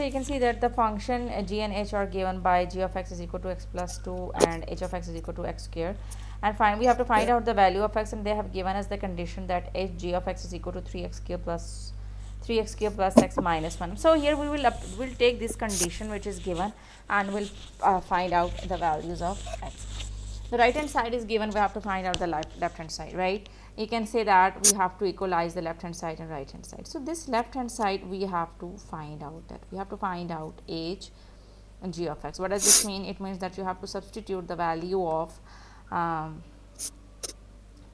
So you can see that the function g and h are given by g of x is equal to x plus 2 and h of x is equal to x square. And we have to find Yeah. out the value of x, and they have given us the condition that h g of x is equal to 3x cube plus 3x cube plus x minus 1. So here we will we'll take this condition which is given, and we'll find out the values of x. The right hand side is given, we have to find out the left hand side, right? You can say that we have to equalize the left hand side and right hand side. So this left hand side we have to find out, that we have to find out h and g of x. What does this mean? It means that you have to substitute the value of um,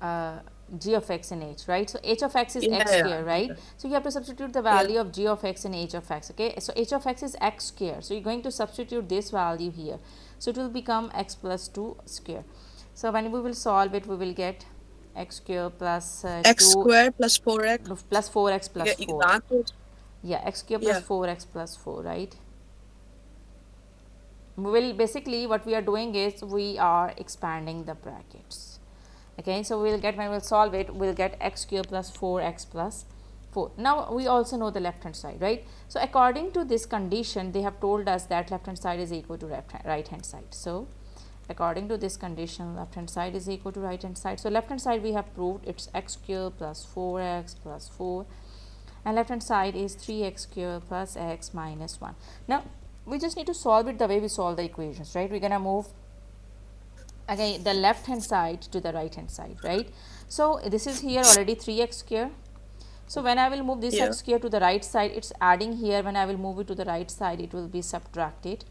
uh, g of x in h, right? So h of x is Yeah, x yeah, I square, got right? that. So you have to substitute the Yeah. value of g of x in h of x, okay? So h of x is x square, so you're going to substitute this value here, so it will become x plus 2 square. So when we will solve it, we will get x square plus X 2 squared plus 4x. plus 4x plus You 4. the answer is, Yeah, x square plus yeah. 4x plus 4, right? We will basically, what we are doing is we are expanding the brackets. Okay, so we'll get, when we'll solve it, we'll get x cube plus 4x plus 4. Now we also know the left hand side, right? So according to this condition, they have told us that left hand side is equal to right hand side. So according to this condition, left hand side is equal to right hand side. So left hand side we have proved it's x cube plus 4x plus 4, and left hand side is 3x cube plus x minus 1. Now we just need to solve it the way we solve the equations, right? We're gonna move again the left hand side to the right hand side, right? So this is here already 3x square. So when I will move this Yeah. x square to the right side, it's adding here. When I will move it to the right side, it will be subtracted.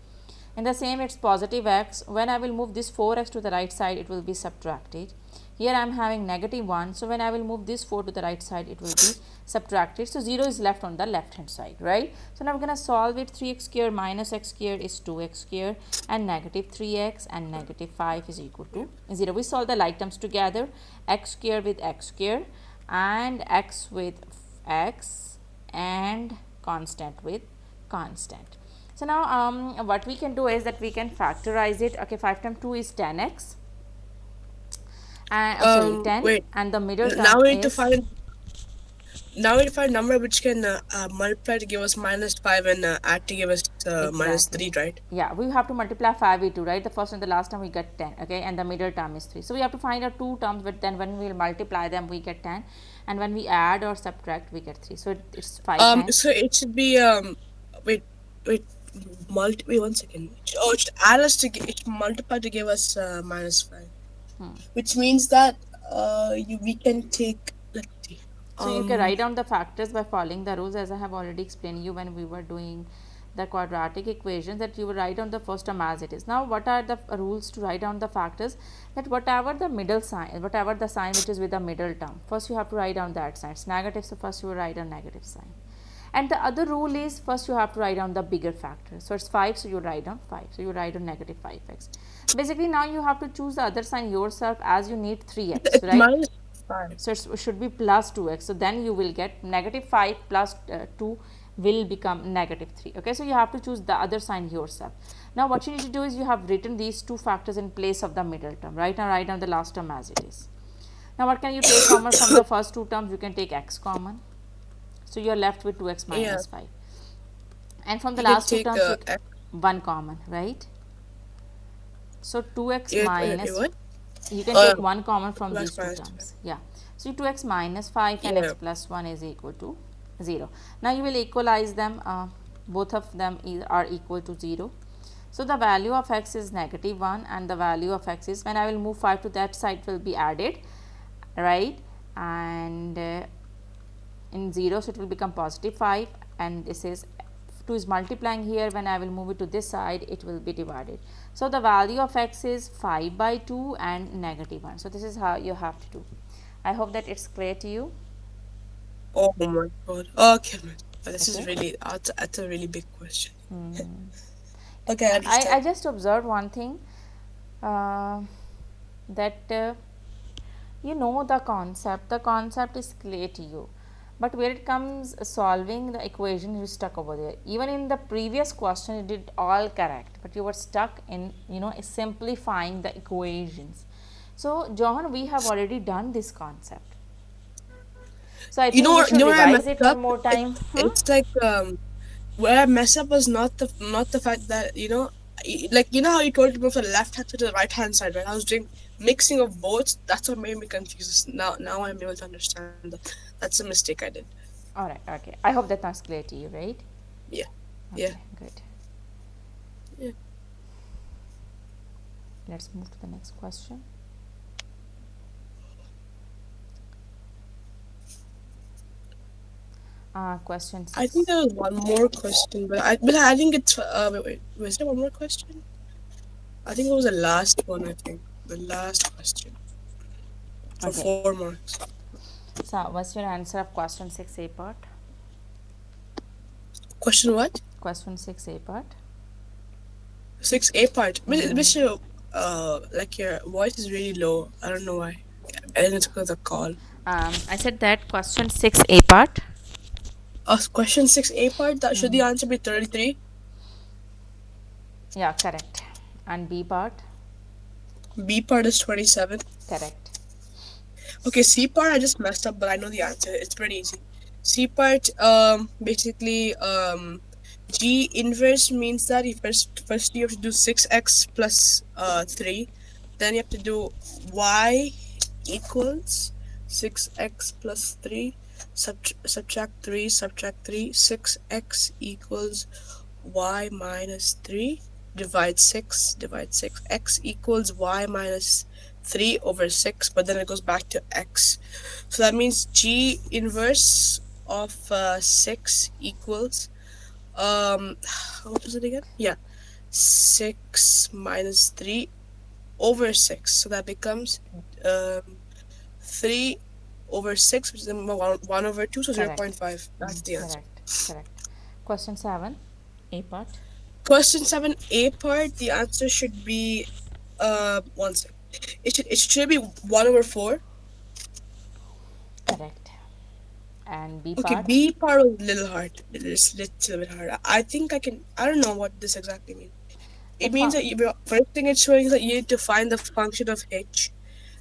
And the same, it's positive x. When I will move this 4x to the right side, it will be subtracted. Here I am having negative 1. So when I will move this 4 to the right side, it will be subtracted. So 0 is left on the left hand side, right? So now we're going to solve it. 3x square minus x square is 2x square, and negative 3x and negative 5 is equal to 0. We solve the like terms together. X square with x square, and x with x, and constant with constant. So now what we can do is that we can factorize it. Okay, 5 times 2 is 10x, and sorry, 10, Wait. and the middle Now term we need to is find. Now we need to find a number which can multiply to give us -5 and add to give us exactly, -3, right? yeah, we have to multiply 5 with 2, right? The first and the last term we get 10, okay, and the middle term is 3. So we have to find out two terms, but then when we will multiply them we get 10, and when we add or subtract we get 3. So it's 5 times. So it should be wait, wait, wait 1 second. Oh, it should add us to it should multiply to give us -5, which means that we can take, let's see, So you can write down the factors by following the rules, as I have already explained you when we were doing the quadratic equations, that you will write down the first term as it is. Now what are the rules to write down the factors? That whatever the middle sign, whatever the sign which is with the middle term, first you have to write down that sign. It's negative, so first you will write a negative sign. And the other rule is, first you have to write down the bigger factor. So it's 5, so you write down 5. So you write down negative 5x. Basically now you have to choose the other sign yourself, as you need 3x, it's right? -5. So it should be plus 2x. So then you will get negative 5 plus 2 will become negative 3. Okay, so you have to choose the other sign yourself. Now what you need to do is, you have written these two factors in place of the middle term. Right now write down the last term as it is. Now what can you take common from the first two terms? You can take x common. So you are left with 2x Yeah, minus 5. And from the you can last two take terms, you 1 common, right? So 2x minus, what? you can Uh, take 1 common from 2x these two minus terms. Yeah. So 2x minus 5 and yeah. x plus 1 is equal to 0. Now you will equalize them. Both of them are equal to 0. So the value of x is negative 1, and the value of x is, when I will move 5 to that side, will be added, right? And in 0, so it will become positive 5, and this is 2 is multiplying here. When I will move it to this side, it will be divided. So the value of x is 5 by 2 and negative 1. So this is how you have to do. I hope that it's clear to you. Oh my god. Okay, man. This is Okay. really that's a really big question. Okay, I I understand. just observed one thing, uh, that you know the concept is clear to you, but where it comes solving the equation, you stuck over there. Even in the previous question you did all correct, but you were stuck in, simplifying the equations. So John, we have already done this concept, so I think we You should know where I revise messed it one up? more time. It's like where I messed up was not the fact that like how you told me from the left hand side to the right hand side, right? I was doing mixing of both. That's what made me confused. Now I'm able to understand that. That's a mistake I did. All right, okay. I hope that that's clear to you, right? Yeah, yeah, Okay, good. yeah. Let's move to the next question. Question I think 6. there was one more question, but I think it's wait, was there one more question? I think it was the last one. I think the last question for Okay. 4 marks. So, what's your answer of question 6A part? Question what? Question 6A part. 6A part. Mr. Like your voice is really low. I don't know why. I think it's because of the call. I said that question 6A part. Question 6A part. That should the answer be 33? Yeah, correct. And B part? B part is 27. Correct. Okay, C part I just messed up, but I know the answer. It's pretty easy. C part, basically, G inverse means that you first you have to do 6x plus 3, then you have to do y equals 6x plus 3, subtract 3, 6x equals y minus 3, divide 6, x equals y minus 3 over 6, but then it goes back to x. So that means G inverse of 6 equals, um, what was it again? Yeah, 6 minus 3 over 6. So that becomes um, 3 over 6, which is 1 over 2, so zero point Correct. 0.5. That's the answer. Correct. Correct. Question 7. A part. Question 7A part, the answer should be, one second. It should be 1 over 4. Correct. And B Okay, part. B part was a little hard. It's a little bit hard. I think I don't know what this exactly means. It It means found. that first thing it's showing is that you need to find the function of h.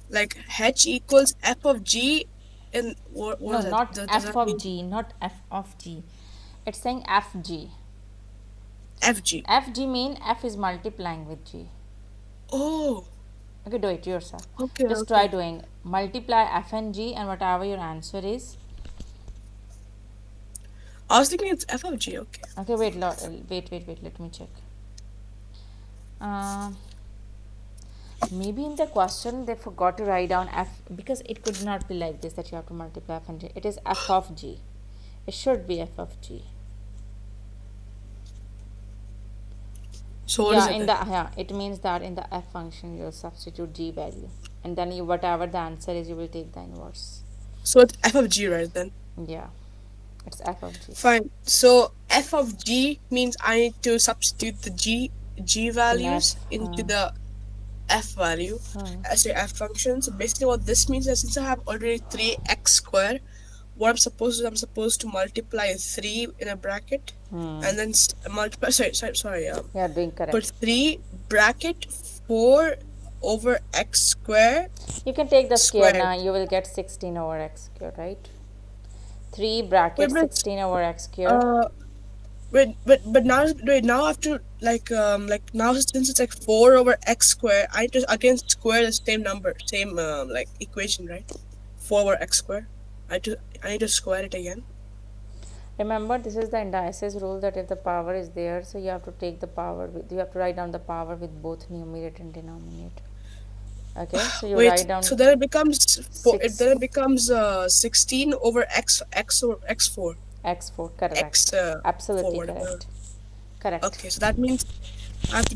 Like h equals f of g, and what No, is that? not Does F that of mean G, not F of G. It's saying FG. fg? FG mean F is multiplying with G. Oh, Okay, do it yourself. okay, Just try okay. doing multiply F and G and whatever your answer is. I was thinking it's f of g. Okay. Okay, wait. Let me check. Uh, Maybe in the question they forgot to write down F because it could not be like this that you have to multiply F and G. It is F of G. It should be F of G. So what is Yeah, it in then? the it means that in the F function you'll substitute G value and then you whatever the answer is you will take the inverse. So it's f of g, right then? Yeah, it's F of G. Fine. So f of g means I need to substitute the g In F. values into the f value as your f function. So basically, what this means is since I have already 3x squared, what I'm supposed to multiply 3 in a bracket, and then multiply. Sorry. You are doing Put correct. 3 bracket 4 over x square You can take the square squared. now. You will get 16 over x squared, right? 3 Wait, bracket but 16 over x squared. uh, now I have to like now since it's like 4 over x squared, I just again square the same number, same like equation, right? 4 over x squared. I need to square it again. Remember, this is the indices rule that if the power is there, so you have to take the power with, you have to write down the power with both numerator and denominator. Okay, so you Wait, write down so then it becomes 6 then it becomes 16 over x over x4 x4. Correct. x Absolutely 4 whatever. correct. Correct. Okay, so that means I have to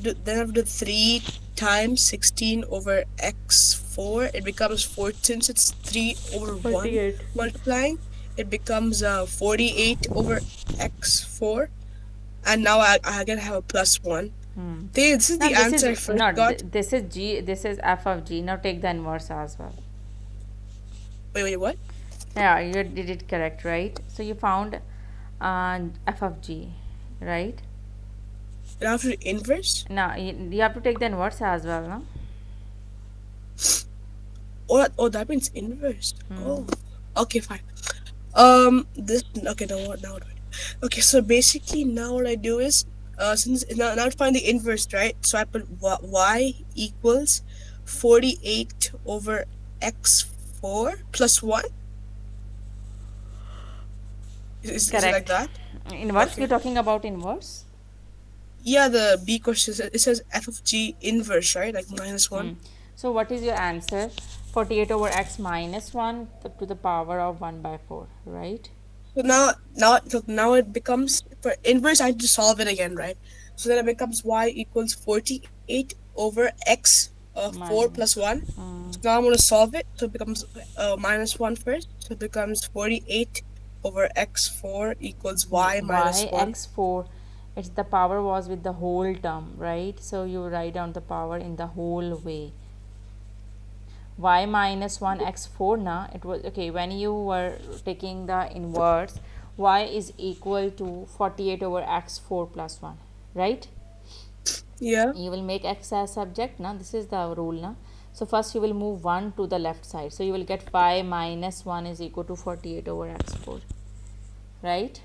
do 3 times 16 over x4. It becomes 4 since it's 3 over 1 48. multiplying. It becomes 48 over x4. And now I again have a plus 1. This is Now the this is answer I first not got. this is G. This is F of G. Now take the inverse as well. Wait, what? Yeah, you did it correct, right? So you found F of G, right? And after the inverse? Now you have to take the inverse as well, no? Oh, that means inverse. Oh, okay, fine. This okay. Now what? Okay, so basically now what I do is, since now to find the inverse, right? So I put y equals 48 over x4 plus 1. Is it like Correct. that? Inverse, you're Okay. talking about inverse. Yeah, the B question it says f of g inverse, right? Like minus 1. So what is your answer? 48 over x minus 1 to the power of 1 by 4, right? So now it becomes, for inverse I have to solve it again, right? So then it becomes y equals 48 over x 4 plus Minus. 1. So now I'm gonna solve it. So it becomes minus 1 first. So it becomes 48 over x4 equals y Y minus 1. x4, it's the power was with the whole term, right? So you write down the power in the whole way. Y minus 1 x4 na, it was okay when you were taking the inverse. Y is equal to 48 over x4 plus 1, right? Yeah. You will make x as subject now, this is the rule now. So first you will move 1 to the left side, so you will get 5 minus 1 is equal to 48 over x4, right?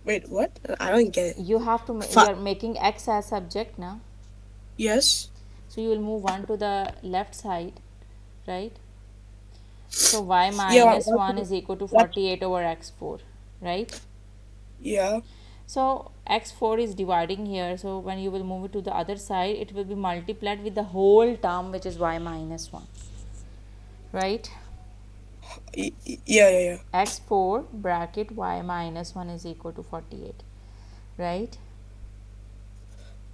Wait, what? I don't get it. You have to you Fi- are making x as subject now, yes. so you will move 1 to the left side, right? So y Yeah. minus 1 is equal to What? 48 over x4, right? Yeah. So x4 is dividing here, so when you will move it to the other side, it will be multiplied with the whole term, which is y minus 1, right? Yeah. Yeah. Yeah. x4 bracket y minus 1 is equal to 48, right?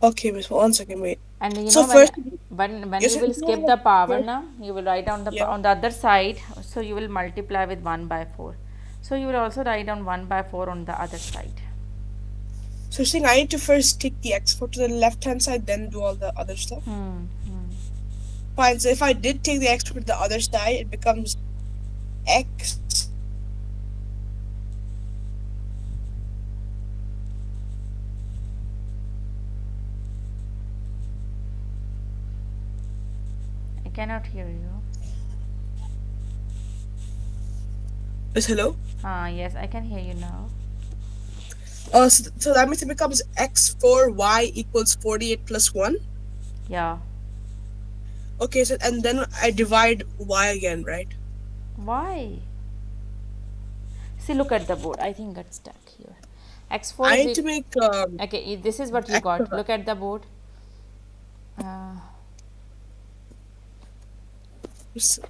Okay, miss. 1 second. Wait. And you So know first, when you you said will skip the power first. now, you will write down the Yeah. on the other side, so you will multiply with 1 by 4, so you will also write down 1 by 4 on the other side. So you're saying I need to first take the x4 to the left hand side, then do all the other stuff? Fine. So if I did take the x4 to the other side, it becomes x. I cannot hear you. Is hello? Yes, I can hear you now. So that means it becomes x4y equals 48 plus 1. Yeah. Okay, so and then I divide y again, right? Why? See, look at the board. I think got stuck here. X4 I is need to make okay. This is what you x. got. Look at the board.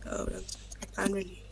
Oh, I can't really.